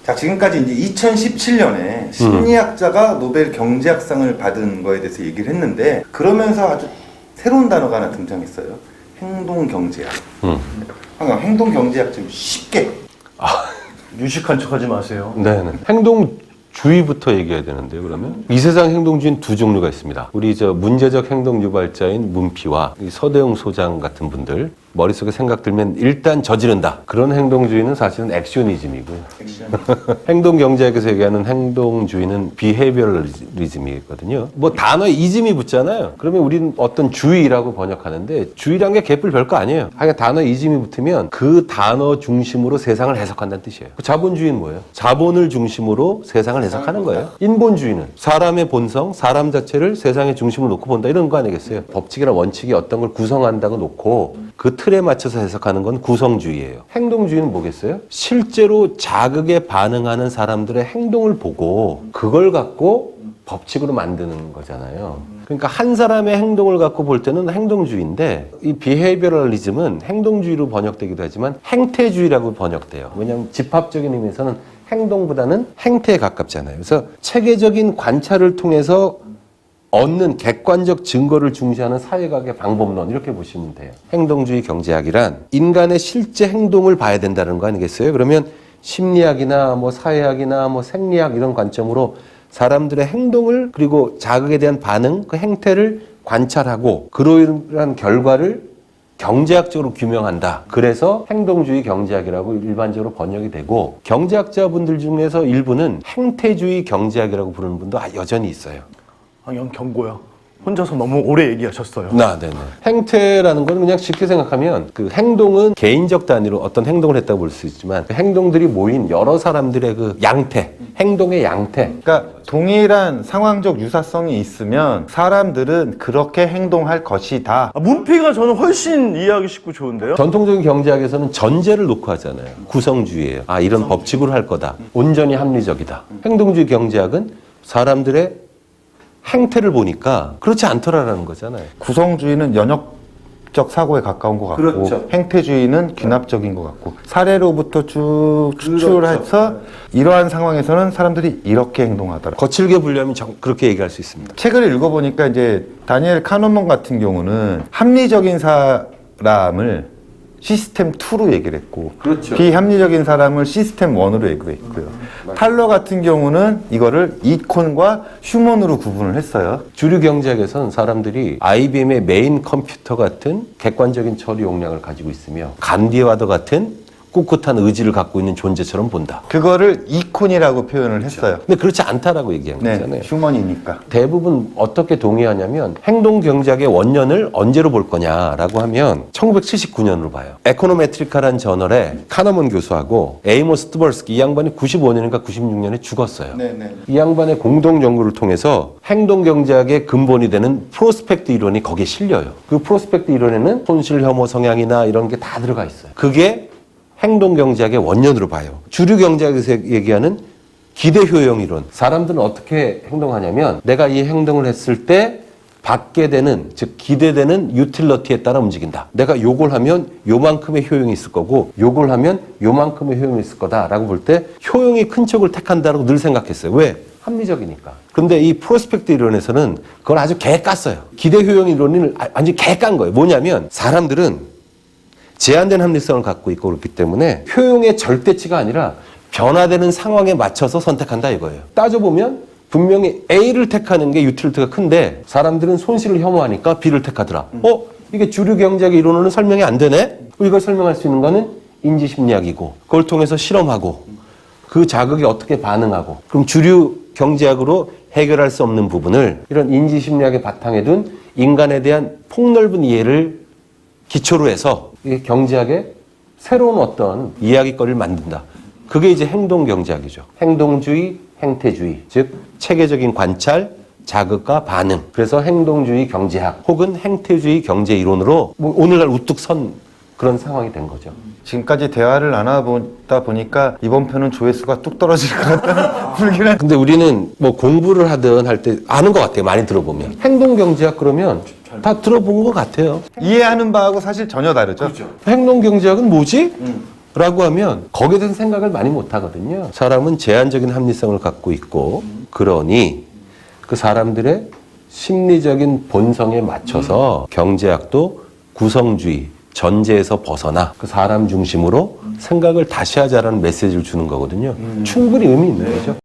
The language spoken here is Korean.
자, 지금까지 이제 2017년에 심리학자가 노벨 경제학상을 받은 거에 대해서 얘기를 했는데, 그러면서 아주 새로운 단어가 하나 등장했어요. 행동경제학. 행동경제학 좀 쉽게. 유식한 척하지 마세요. 네네. 행동주의부터 얘기해야 되는데요, 그러면? 이 세상 행동주의는 두 종류가 있습니다. 우리 문제적 행동 유발자인 문피와 이 서대웅 소장 같은 분들, 머릿속에 생각 들면 일단 저지른다. 그런 행동주의는 사실은 액션이즘이고요. 행동 경제학에서 얘기하는 행동주의는 비헤이비어리즘이거든요. 뭐 단어에 이즘이 붙잖아요. 그러면 우리는 어떤 주의라고 번역하는데, 주의란 게 개뿔 별거 아니에요. 하여간 단어에 이즘이 붙으면 그 단어 중심으로 세상을 해석한다는 뜻이에요. 자본주의는 뭐예요? 자본을 중심으로 세상을 해석하는 거예요. 인본주의는 사람의 본성, 사람 자체를 세상의 중심으로 놓고 본다, 이런 거 아니겠어요? 법칙이나 원칙이 어떤 걸 구성한다고 놓고 그 틀에 맞춰서 해석하는 건 구성주의예요. 행동주의는 뭐겠어요? 실제로 자극에 반응하는 사람들의 행동을 보고 그걸 갖고 법칙으로 만드는 거잖아요. 그러니까 한 사람의 행동을 갖고 볼 때는 행동주의인데, 이 비헤이비어럴리즘은 행동주의로 번역되기도 하지만 행태주의라고 번역돼요. 왜냐하면 집합적인 의미에서는 행동보다는 행태에 가깝잖아요. 그래서 체계적인 관찰을 통해서 얻는 객관적 증거를 중시하는 사회학의 방법론, 이렇게 보시면 돼요. 행동주의 경제학이란 인간의 실제 행동을 봐야 된다는 거 아니겠어요? 그러면 심리학이나 뭐 사회학이나 뭐 생리학 이런 관점으로 사람들의 행동을, 그리고 자극에 대한 반응, 그 행태를 관찰하고 그러한 결과를 경제학적으로 규명한다. 그래서 행동주의 경제학이라고 일반적으로 번역이 되고, 경제학자분들 중에서 일부는 행태주의 경제학이라고 부르는 분도 여전히 있어요. 형 경고요. 혼자서 너무 오래 얘기하셨어요. 네네. 행태라는 건 그냥 쉽게 생각하면, 그 행동은 개인적 단위로 어떤 행동을 했다고 볼 수 있지만, 그 행동들이 모인 여러 사람들의 그 양태, 행동의 양태. 그러니까 동일한 상황적 유사성이 있으면 사람들은 그렇게 행동할 것이다. 문피가 저는 훨씬 이해하기 쉽고 좋은데요. 전통적인 경제학에서는 전제를 놓고 하잖아요. 구성주의예요. 이런 법칙으로 할 거다. 온전히 합리적이다. 행동주의 경제학은 사람들의 행태를 보니까 그렇지 않더라라는 거잖아요. 구성주의는 연역적 사고에 가까운 것 같고, 그렇죠. 행태주의는 귀납적인 것 같고, 사례로부터 쭉 추출해서 이러한 상황에서는 사람들이 이렇게 행동하더라. 거칠게 분류하면 그렇게 얘기할 수 있습니다. 책을 읽어보니까 이제 다니엘 카노먼 같은 경우는 합리적인 사람을 시스템 2로 얘기를 했고, 그렇죠. 비합리적인 사람을 시스템 1으로 얘기를 했고요. 탈러 같은 경우는 이거를 이콘과 휴먼으로 구분을 했어요. 주류 경제학에서는 사람들이 IBM의 메인 컴퓨터 같은 객관적인 처리 용량을 가지고 있으며 간디와도 같은 꿋꿋한 의지를 갖고 있는 존재처럼 본다. 그거를 이콘이라고 표현을 했어요. 근데 그렇지 않다라고 얘기한 네, 거잖아요. 휴먼이니까. 대부분 어떻게 동의하냐면, 행동 경제학의 원년을 언제로 볼 거냐라고 하면 1979년으로 봐요. 에코노메트리카라는 저널에 카너먼 교수하고 에이모스 트벌스키, 이 양반이 95년인가 96년에 죽었어요. 네네. 이 양반의 공동 연구를 통해서 행동 경제학의 근본이 되는 프로스펙트 이론이 거기에 실려요. 그 프로스펙트 이론에는 손실 혐오 성향이나 이런 게 다 들어가 있어요. 그게 행동 경제학의 원년으로 봐요. 주류 경제학에서 얘기하는 기대 효용 이론. 사람들은 어떻게 행동하냐면, 내가 이 행동을 했을 때 받게 되는, 즉 기대되는 유틸러티에 따라 움직인다. 내가 요걸 하면 요만큼의 효용이 있을 거고, 요걸 하면 요만큼의 효용이 있을 거다라고 볼 때 효용이 큰 쪽을 택한다라고 늘 생각했어요. 왜? 합리적이니까. 그런데 이 프로스펙트 이론에서는 그걸 아주 개깠어요. 기대 효용 이론을 완전히 개깐 거예요. 뭐냐면, 사람들은 제한된 합리성을 갖고 있고 그렇기 때문에 효용의 절대치가 아니라 변화되는 상황에 맞춰서 선택한다 이거예요. 따져보면 분명히 A를 택하는 게 유틸리티가 큰데, 사람들은 손실을 혐오하니까 B를 택하더라. 이게 주류 경제학 이론으로는 설명이 안 되네? 이걸 설명할 수 있는 거는 인지심리학이고, 그걸 통해서 실험하고, 그 자극에 어떻게 반응하고, 그럼 주류 경제학으로 해결할 수 없는 부분을 이런 인지심리학의 바탕에 둔 인간에 대한 폭넓은 이해를 기초로 해서 경제학의 새로운 어떤 이야기거리를 만든다. 그게 이제 행동 경제학이죠. 행동주의, 행태주의, 즉 체계적인 관찰, 자극과 반응. 그래서 행동주의 경제학 혹은 행태주의 경제 이론으로 오늘날 우뚝 선 그런 상황이 된 거죠. 지금까지 대화를 나눠보다 보니까 이번 편은 조회수가 뚝 떨어질 것 같다는 불길한. 근데 우리는 뭐 공부를 하든 할 때 아는 것 같아요. 많이 들어보면. 행동 경제학 그러면 다 들어본 것 같아요. 이해하는 바하고 사실 전혀 다르죠. 행동 경제학은 뭐지? 라고 하면 거기에 대해서 생각을 많이 못 하거든요. 사람은 제한적인 합리성을 갖고 있고 그러니 그 사람들의 심리적인 본성에 맞춰서 경제학도 구성주의, 전제에서 벗어나 그 사람 중심으로 생각을 다시 하자라는 메시지를 주는 거거든요. 충분히 의미 있는 거죠.